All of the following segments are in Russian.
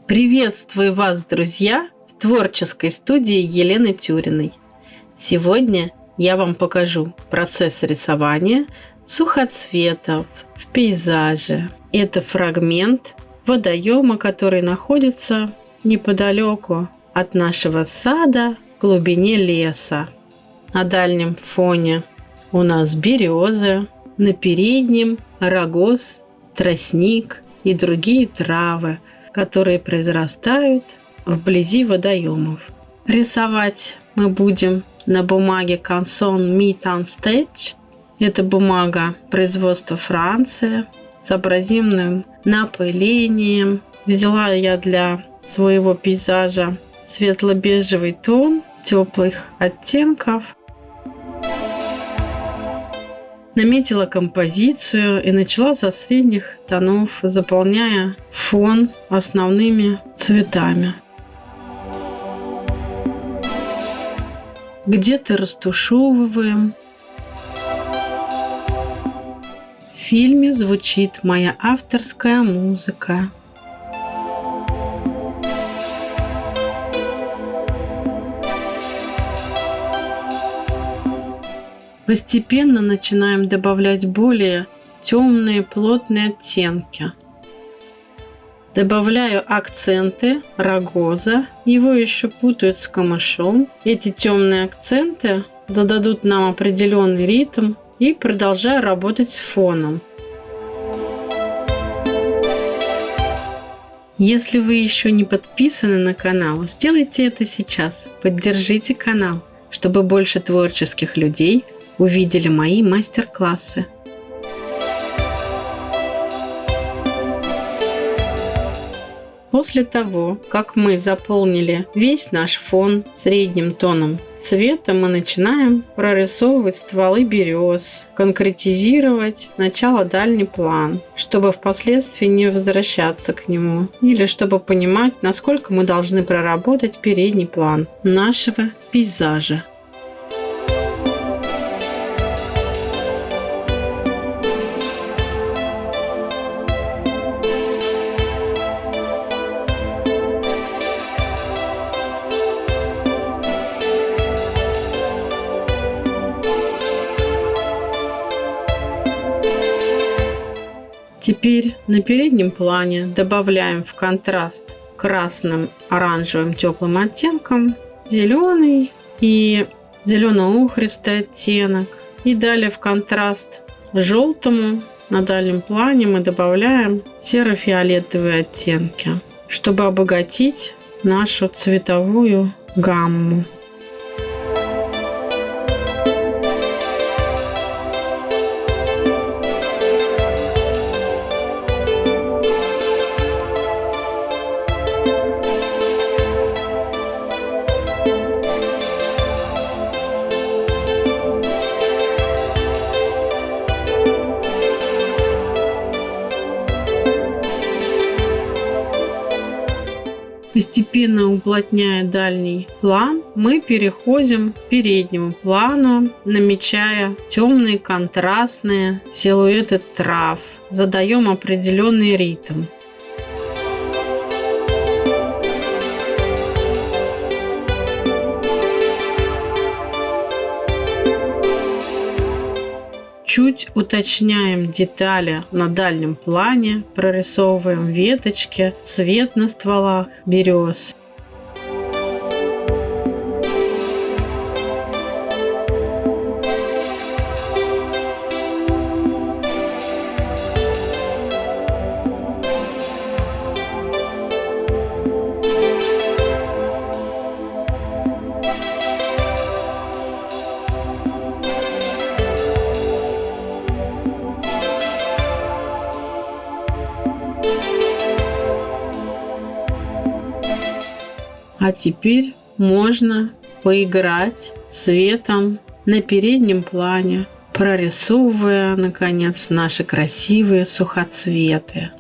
Приветствую вас, друзья, в творческой студии Елены Тюриной. Сегодня я вам покажу процесс рисования сухоцветов в пейзаже. Это фрагмент водоема, который находится неподалеку от нашего сада в глубине леса. На дальнем фоне у нас березы, на переднем рогоз, тростник и другие травы, которые произрастают вблизи водоемов. Рисовать мы будем на бумаге Canson Meat and Stitch. Это бумага производства Франции с абразивным напылением. Взяла я для своего пейзажа светло-бежевый тон теплых оттенков. Наметила композицию и начала со средних тонов, заполняя фон основными цветами. Где-то растушевываем. В фильме звучит моя авторская музыка. Постепенно начинаем добавлять более темные, плотные оттенки. Добавляю акценты рогоза. Его еще путают с камышом. Эти темные акценты зададут нам определенный ритм. И продолжаю работать с фоном. Если вы еще не подписаны на канал, сделайте это сейчас. Поддержите канал, чтобы больше творческих людей увидели мои мастер-классы. После того, как мы заполнили весь наш фон средним тоном цвета, мы начинаем прорисовывать стволы берез, конкретизировать сначала дальний план, чтобы впоследствии не возвращаться к нему, или чтобы понимать, насколько мы должны проработать передний план нашего пейзажа. Теперь на переднем плане добавляем в контраст красным, оранжевым теплым оттенком зеленый и зелено-охристый оттенок. И далее в контраст желтому на дальнем плане мы добавляем серо-фиолетовые оттенки, чтобы обогатить нашу цветовую гамму. Постепенно уплотняя дальний план, мы переходим к переднему плану, намечая темные контрастные силуэты трав, задаем определенный ритм. Чуть уточняем детали на дальнем плане, прорисовываем веточки, цвет на стволах берез. А теперь можно поиграть светом на переднем плане, прорисовывая, наконец, наши красивые сухоцветы.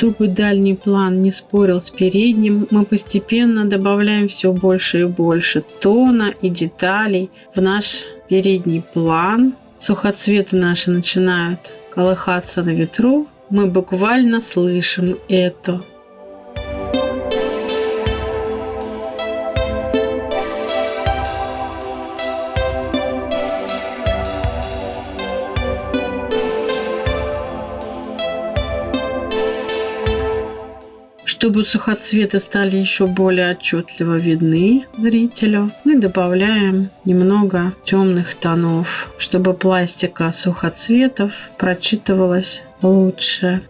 Чтобы дальний план не спорил с передним, мы постепенно добавляем все больше и больше тона и деталей в наш передний план. Сухоцветы наши начинают колыхаться на ветру. Мы буквально слышим это. Чтобы сухоцветы стали еще более отчетливо видны зрителю, мы добавляем немного темных тонов, чтобы пластика сухоцветов прочитывалась лучше.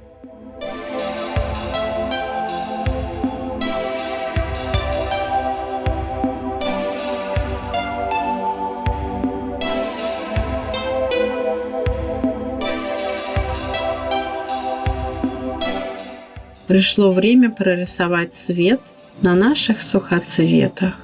Пришло время прорисовать цвет на наших сухоцветах.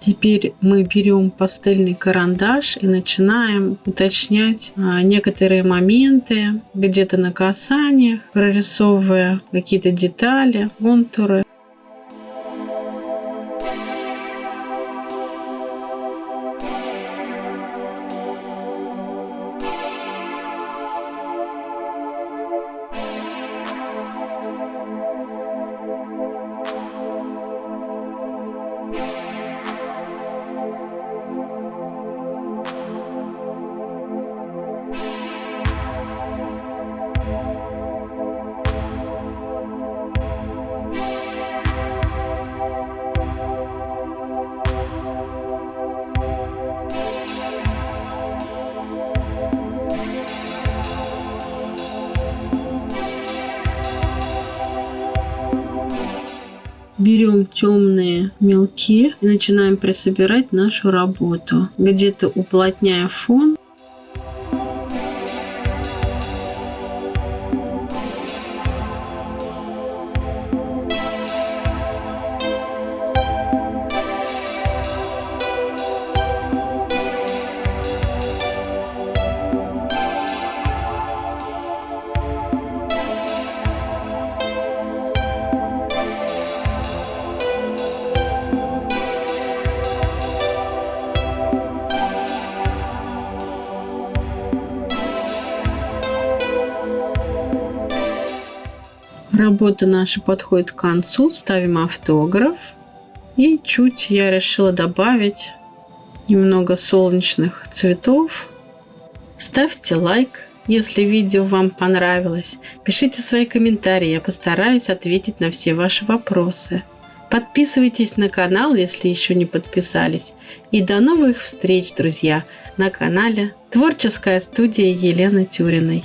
Теперь мы берем пастельный карандаш и начинаем уточнять некоторые моменты, где-то на касаниях, прорисовывая какие-то детали, контуры. Берем темные мелки и начинаем присобирать нашу работу, где-то уплотняя фон. Работа наша подходит к концу, ставим автограф. И чуть я решила добавить немного солнечных цветов. Ставьте лайк, если видео вам понравилось. Пишите свои комментарии, я постараюсь ответить на все ваши вопросы. Подписывайтесь на канал, если еще не подписались. И до новых встреч, друзья, на канале Творческая студия Елены Тюриной.